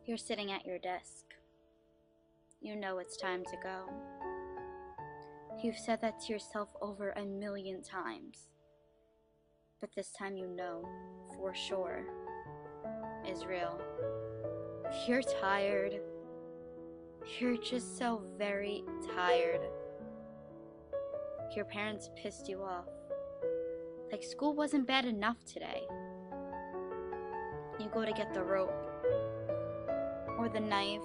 You're sitting at your desk. You know it's time to go. You've said that to yourself over 1,000,000 times. But this time you know, for sure, is real. You're tired. You're just so very tired. Your parents pissed you off. Like school wasn't bad enough today. You go to get the rope, or the knife,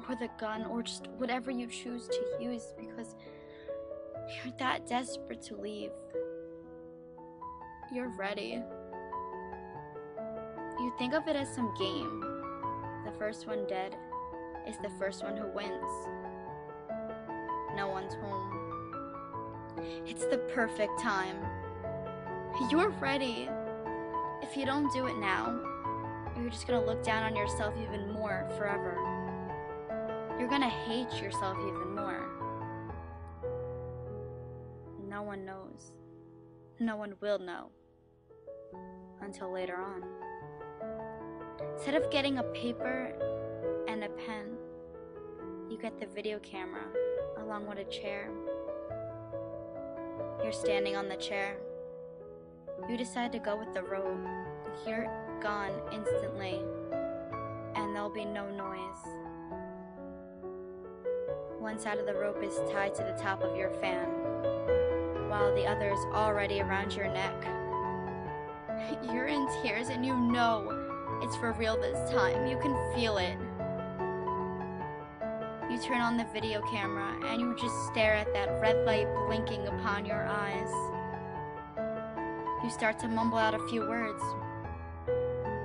or the gun, or just whatever you choose to use because you're that desperate to leave. You're ready. You think of it as some game. The first one dead is the first one who wins. No one's home. It's the perfect time. You're ready. If you don't do it now, you're just gonna look down on yourself even more forever. You're gonna hate yourself even more. No one knows. No one will know. Until later on. Instead of getting a paper and a pen, you get the video camera along with a chair. You're standing on the chair. You decide to go with the rope. You're gone instantly, and there'll be no noise. One side of the rope is tied to the top of your fan, while the other is already around your neck. You're in tears and you know it's for real this time. You can feel it. You turn on the video camera and you just stare at that red light blinking upon your eyes. You start to mumble out a few words.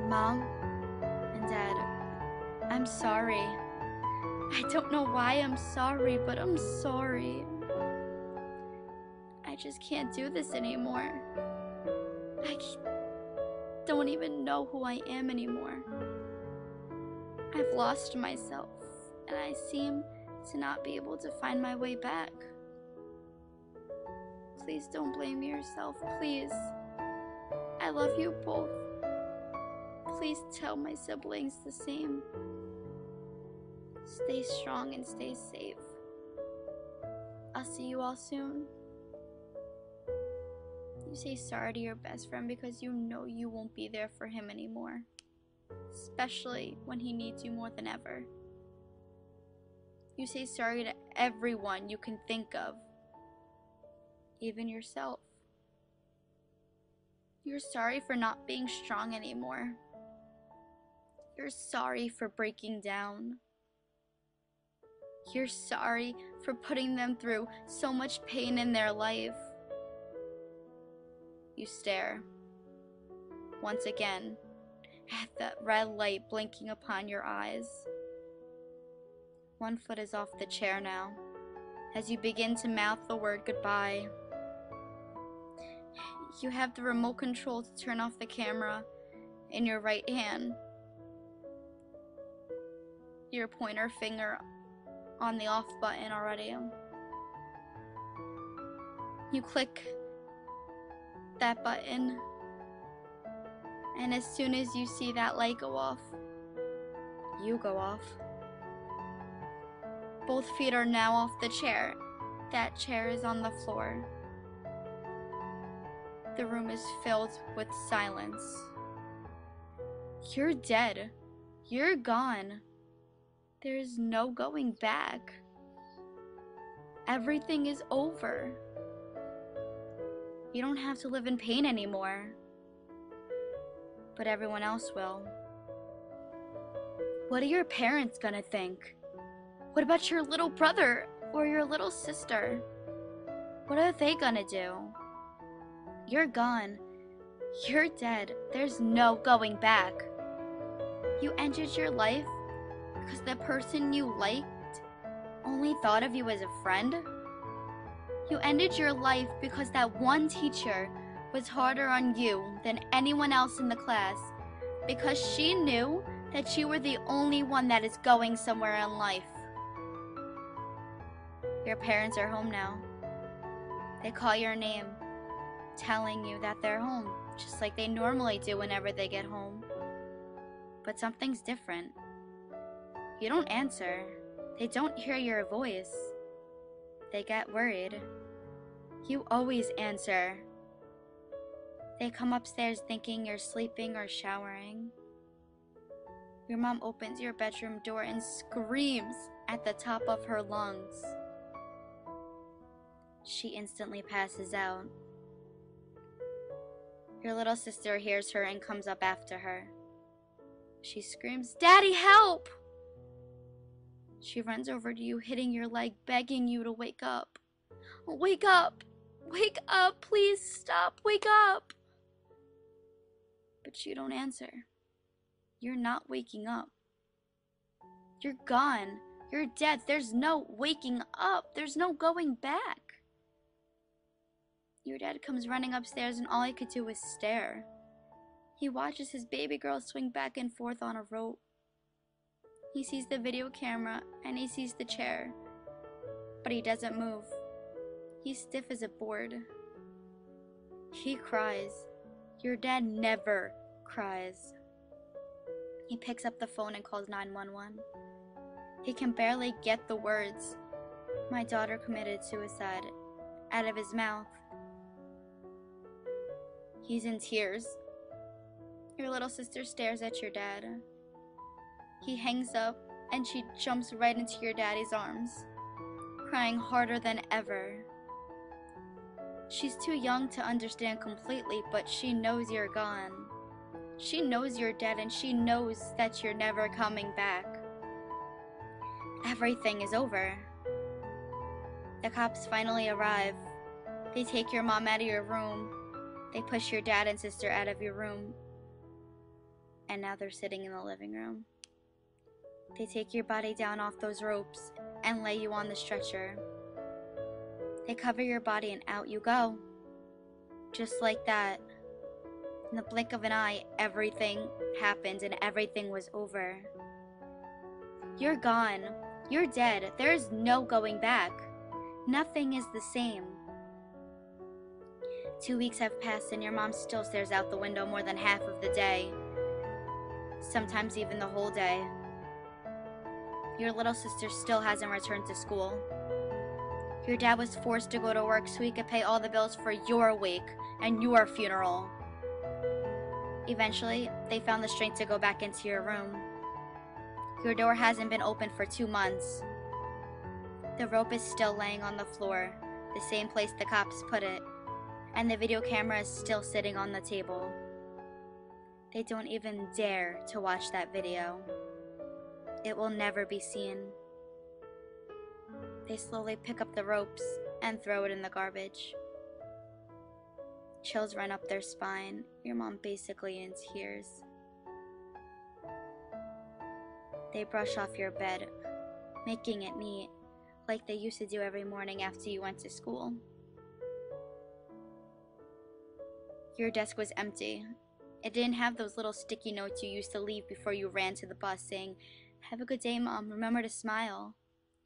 Mom and Dad, I'm sorry. I don't know why I'm sorry, but I'm sorry. I just can't do this anymore. I don't even know who I am anymore. I've lost myself, and I seem to not be able to find my way back. Please don't blame yourself, please. I love you both. Please tell my siblings the same. Stay strong and stay safe. I'll see you all soon. You say sorry to your best friend because you know you won't be there for him anymore, especially when he needs you more than ever. You say sorry to everyone you can think of, even yourself. You're sorry for not being strong anymore. You're sorry for breaking down. You're sorry for putting them through so much pain in their life. You stare, once again, at that red light blinking upon your eyes. One foot is off the chair now, as you begin to mouth the word goodbye. You have the remote control to turn off the camera in your right hand. Your pointer finger on the off button already. You click that button, and as soon as you see that light go off, you go off. Both feet are now off the chair. That chair is on the floor. The room is filled with silence. You're dead. You're gone. There's no going back. Everything is over. You don't have to live in pain anymore. But everyone else will. What are your parents gonna think? What about your little brother or your little sister? What are they gonna do? You're gone. You're dead. There's no going back. You ended your life because the person you liked only thought of you as a friend? You ended your life because that one teacher was harder on you than anyone else in the class, because she knew that you were the only one that is going somewhere in life. Your parents are home now. They call your name, telling you that they're home, just like they normally do whenever they get home. But something's different. You don't answer. They don't hear your voice. They get worried. You always answer. They come upstairs thinking you're sleeping or showering. Your mom opens your bedroom door and screams at the top of her lungs. She instantly passes out. Your little sister hears her and comes up after her. She screams, "Daddy, help!" She runs over to you, hitting your leg, begging you to wake up. Wake up! Wake up! Please stop! Wake up! But you don't answer. You're not waking up. You're gone. You're dead. There's no waking up. There's no going back. Your dad comes running upstairs and all he could do was stare. He watches his baby girl swing back and forth on a rope. He sees the video camera and he sees the chair, but he doesn't move. He's stiff as a board. He cries. Your dad never cries. He picks up the phone and calls 911. He can barely get the words, "My daughter committed suicide," out of his mouth. He's in tears. Your little sister stares at your dad. He hangs up and she jumps right into your daddy's arms, crying harder than ever. She's too young to understand completely, but she knows you're gone. She knows you're dead and she knows that you're never coming back. Everything is over. The cops finally arrive. They take your mom out of your room. They push your dad and sister out of your room. And now they're sitting in the living room. They take your body down off those ropes and lay you on the stretcher. They cover your body and out you go. Just like that. In the blink of an eye, everything happened and everything was over. You're gone. You're dead. There's no going back. Nothing is the same. 2 weeks have passed and your mom still stares out the window more than half of the day. Sometimes even the whole day. Your little sister still hasn't returned to school. Your dad was forced to go to work so he could pay all the bills for your wake and your funeral. Eventually, they found the strength to go back into your room. Your door hasn't been opened for 2 months. The rope is still laying on the floor, the same place the cops put it, and the video camera is still sitting on the table. They don't even dare to watch that video. It will never be seen. They slowly pick up the ropes and throw it in the garbage. Chills run up their spine, your mom basically in tears. They brush off your bed, making it neat, like they used to do every morning after you went to school. Your desk was empty. It didn't have those little sticky notes you used to leave before you ran to the bus saying, "Have a good day, Mom. Remember to smile."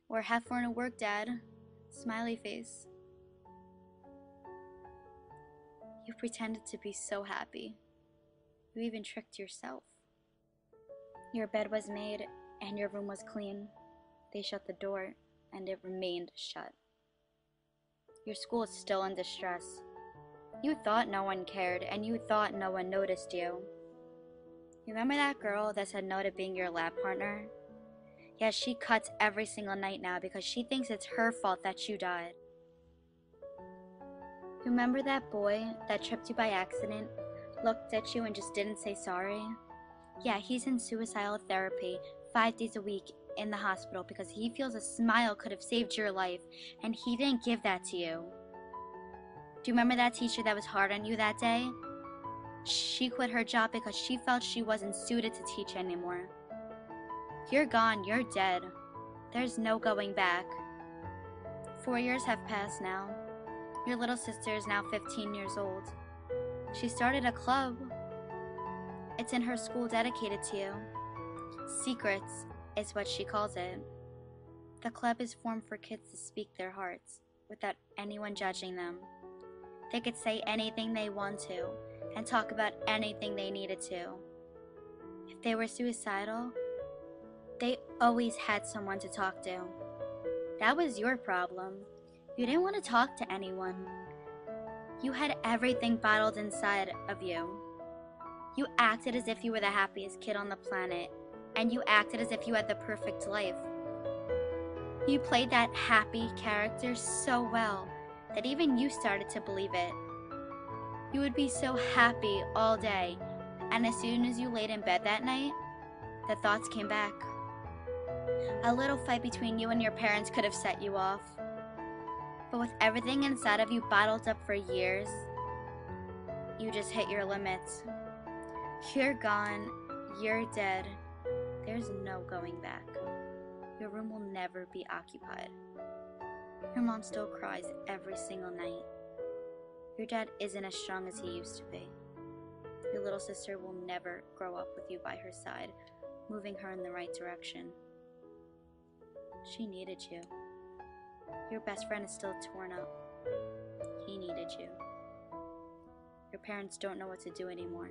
Or "Have fun at work, Dad." Smiley face. You pretended to be so happy. You even tricked yourself. Your bed was made and your room was clean. They shut the door and it remained shut. Your school is still in distress. You thought no one cared and you thought no one noticed you. You remember that girl that said no to being your lab partner? Yeah, she cuts every single night now because she thinks it's her fault that you died. You remember that boy that tripped you by accident, looked at you and just didn't say sorry? Yeah, he's in suicidal therapy 5 days a week in the hospital because he feels a smile could have saved your life and he didn't give that to you. Do you remember that teacher that was hard on you that day? She quit her job because she felt she wasn't suited to teach anymore. You're gone, you're dead. There's no going back. 4 years have passed now. Your little sister is now 15 years old. She started a club. It's in her school dedicated to you. Secrets is what she calls it. The club is formed for kids to speak their hearts without anyone judging them. They could say anything they want to and talk about anything they needed to. If they were suicidal, they always had someone to talk to. That was your problem. You didn't want to talk to anyone. You had everything bottled inside of you. You acted as if you were the happiest kid on the planet, and you acted as if you had the perfect life. You played that happy character so well that even you started to believe it. You would be so happy all day, and as soon as you laid in bed that night, the thoughts came back. A little fight between you and your parents could have set you off. But with everything inside of you bottled up for years, you just hit your limits. You're gone. You're dead. There's no going back. Your room will never be occupied. Your mom still cries every single night. Your dad isn't as strong as he used to be. Your little sister will never grow up with you by her side, moving her in the right direction. She needed you. Your best friend is still torn up. He needed you. Your parents don't know what to do anymore.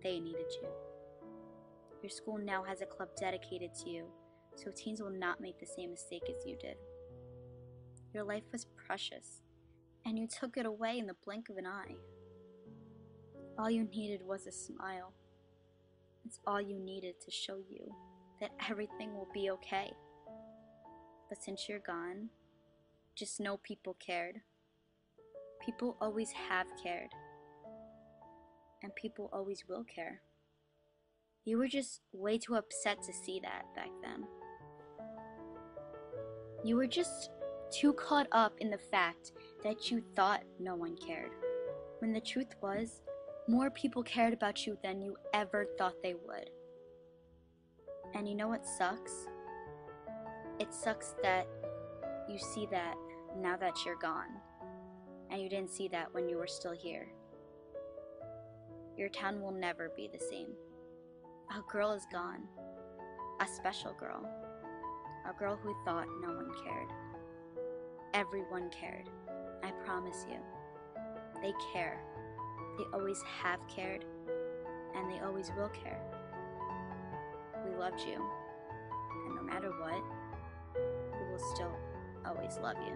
They needed you. Your school now has a club dedicated to you, so teens will not make the same mistake as you did. Your life was precious, and you took it away in the blink of an eye. All you needed was a smile. It's all you needed to show you that everything will be okay. But since you're gone, just know people cared. People always have cared. And people always will care. You were just way too upset to see that back then. You were just too caught up in the fact that you thought no one cared, when the truth was, more people cared about you than you ever thought they would. And you know what sucks? It sucks that you see that now that you're gone, and you didn't see that when you were still here. Your town will never be the same. A girl is gone. A special girl. A girl who thought no one cared. Everyone cared. I promise you. They care. They always have cared, and they always will care. We loved you, and no matter what, we will still always love you.